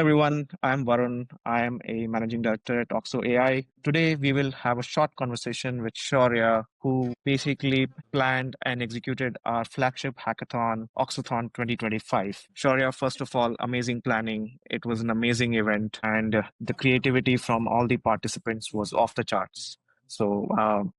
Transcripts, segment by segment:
everyone, I'm Varun. I am a managing director at AuxoAI. Today, we will have a short conversation with Sowrya, who basically planned and executed our flagship hackathon, Auxothon 2025. Sowrya, first of all, amazing planning. It was an amazing event, and the creativity from all the participants was off the charts. So,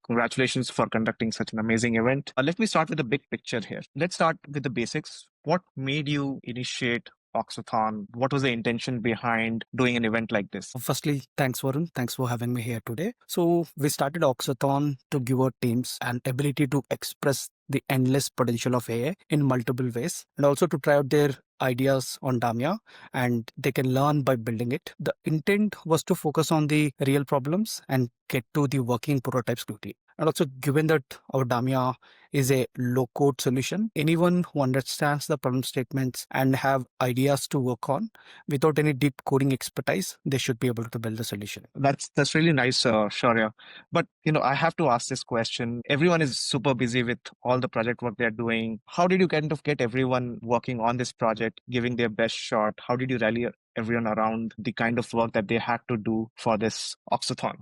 congratulations for conducting such an amazing event. Let me start with the big picture here. Let's start with the basics. What made you initiate Auxothon? What was the intention behind doing an event like this? Firstly, thanks, Varun. Thanks for having me here today. So, we started Auxothon to give our teams an ability to express the endless potential of AI in multiple ways and also to try out their ideas on Damia and they can learn by building it. The intent was to focus on the real problems and get to the working prototypes quickly. And also, given that our Damia is a low-code solution, anyone who understands the problem statements and have ideas to work on without any deep coding expertise, they should be able to build the solution. That's really nice, Shaurya. But I have to ask this question. Everyone is super busy with all the project work they're doing. How did you kind of get everyone working on this project, giving their best shot? How did you rally everyone around the kind of work that they had to do for this Auxothon?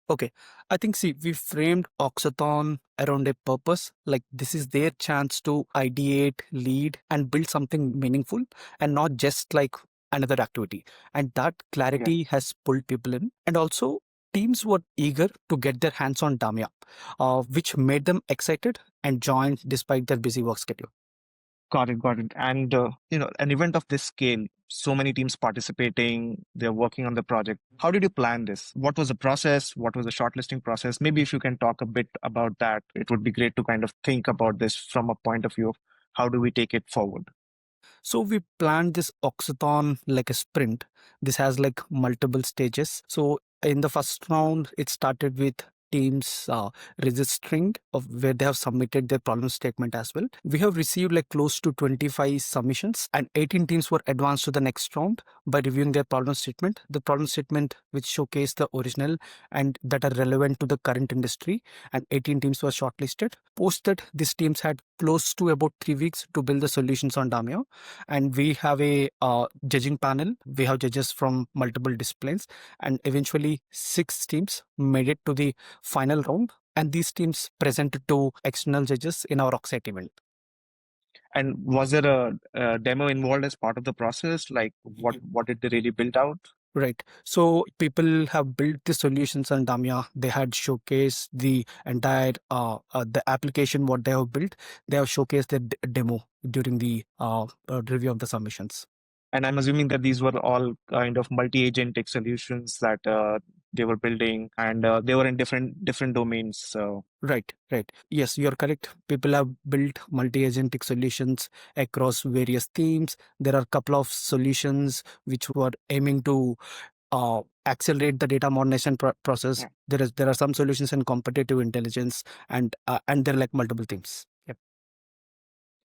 Okay, I think, see, we framed Auxothon around a purpose, like this is their chance to ideate, lead, and build something meaningful and not just like another activity. And that Yeah. clarity has pulled people in. And also, teams were eager to get their hands on Damia, which made them excited and joined despite their busy work schedule. Got it, got it. And an event of this scale, so many teams participating, they're working on the project. How did you plan this? What was the process? What was the shortlisting process? Maybe if you can talk a bit about that, it would be great to kind of think about this from a point of view of how do we take it forward? So we planned this Auxothon like a sprint. This has like multiple stages. So in the first round, it started with teams registering of where they have submitted their problem statement as well. We have received like close to 25 submissions and 18 teams were advanced to the next round by reviewing their problem statement. The problem statement which showcase the original and that are relevant to the current industry, and 18 teams were shortlisted. Post that, these teams had close to about 3 weeks to build the solutions on Damia, and we have a judging panel. We have judges from multiple disciplines, and eventually 6 teams made it to the final round, and these teams presented to external judges in our Auxite event. And was there a demo involved as part of the process? Like what did they really build out? Right. So people have built the solutions on Damia. They had showcased the entire the application what they have built. They have showcased the demo during the review of the submissions. And I'm assuming that these were all kind of multi-agentic solutions that they were building, and they were in different domains. So Right, right. Yes, you're correct. People have built multi-agentic solutions across various themes. There are a couple of solutions which were aiming to accelerate the data modernization process. yeah, There are some solutions in competitive intelligence, and there are like multiple themes. Yep.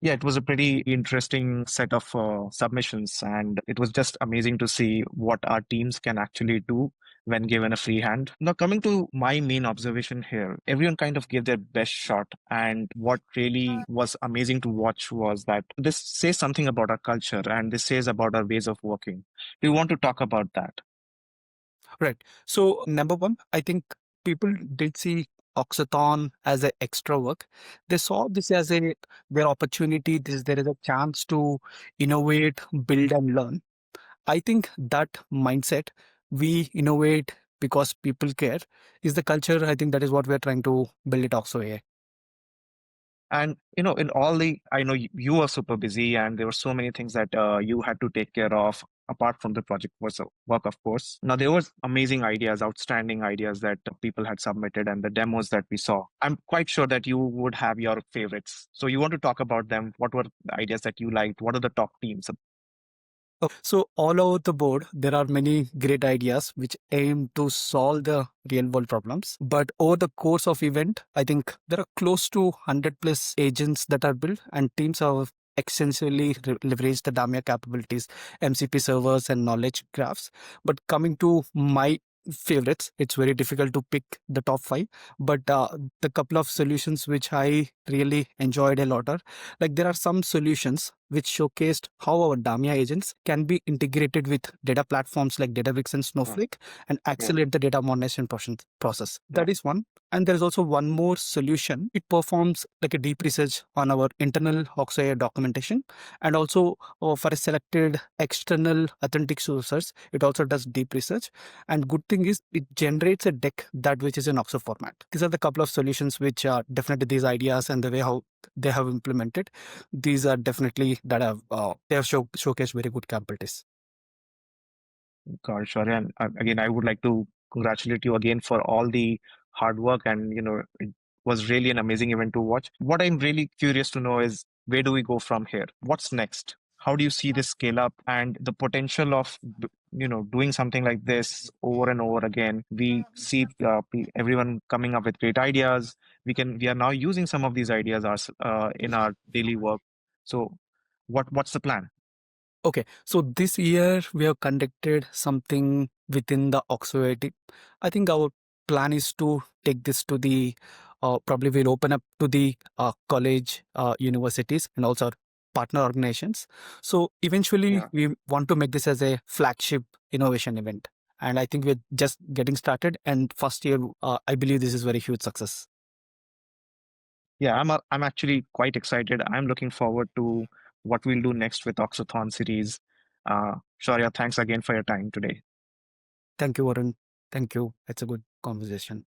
yeah, it was a pretty interesting set of submissions, and it was just amazing to see what our teams can actually do when given a free hand. Now, coming to my main observation here, everyone kind of gave their best shot. And what really was amazing to watch was that this says something about our culture and this says about our ways of working. Do you want to talk about that? Right. So number one, I think people did see Auxothon as an extra work. They saw this as their opportunity. There is a chance to innovate, build, and learn. I think that mindset, we innovate because people care, is the culture. I think that is what we're trying to build it also here. And in all the, I know you were super busy, and there were so many things that you had to take care of apart from the project work, of course. Now there was amazing ideas, outstanding ideas that people had submitted, and the demos that we saw. I'm quite sure that you would have your favorites. So you want to talk about them? What were the ideas that you liked? What are the top teams? So all over the board, there are many great ideas which aim to solve the real world problems. But over the course of event, I think there are close to 100 plus agents that are built, and teams have extensively leveraged the Damia capabilities, MCP servers and knowledge graphs. But coming to my favorites, it's very difficult to pick the top 5, but the couple of solutions which I really enjoyed a lot are, like, there are some solutions which showcased how our Damia agents can be integrated with data platforms like Databricks and Yeah. Snowflake and Yeah. accelerate the data modernization process. Yeah. That is one. And there is also one more solution. It performs like a deep research on our internal AuxoAI documentation, and also for a selected external authentic sources, it also does deep research. And good thing is it generates a deck that which is in Oxo format. These are the couple of solutions which are definitely these ideas and the way how they have implemented. These are definitely that have they have showcased very good capabilities. God, sure. And again, I would like to congratulate you again for all the hard work. And, it was really an amazing event to watch. What I'm really curious to know is where do we go from here? What's next? How do you see this scale up and the potential of, doing something like this over and over again? We see everyone coming up with great ideas. We are now using some of these ideas in our daily work. So what's the plan? Okay, so this year we have conducted something within the AuxoAI team. I think our plan is to take this to the probably we'll open up to the college, universities, and also our partner organizations. So eventually, Yeah. we want to make this as a flagship innovation event. And I think we're just getting started. And first year, I believe this is very huge success. Yeah, I'm actually quite excited. I'm looking forward to what we'll do next with Auxothon series. Shaurya, thanks again for your time today. Thank you, Varun. Thank you. It's a good conversation.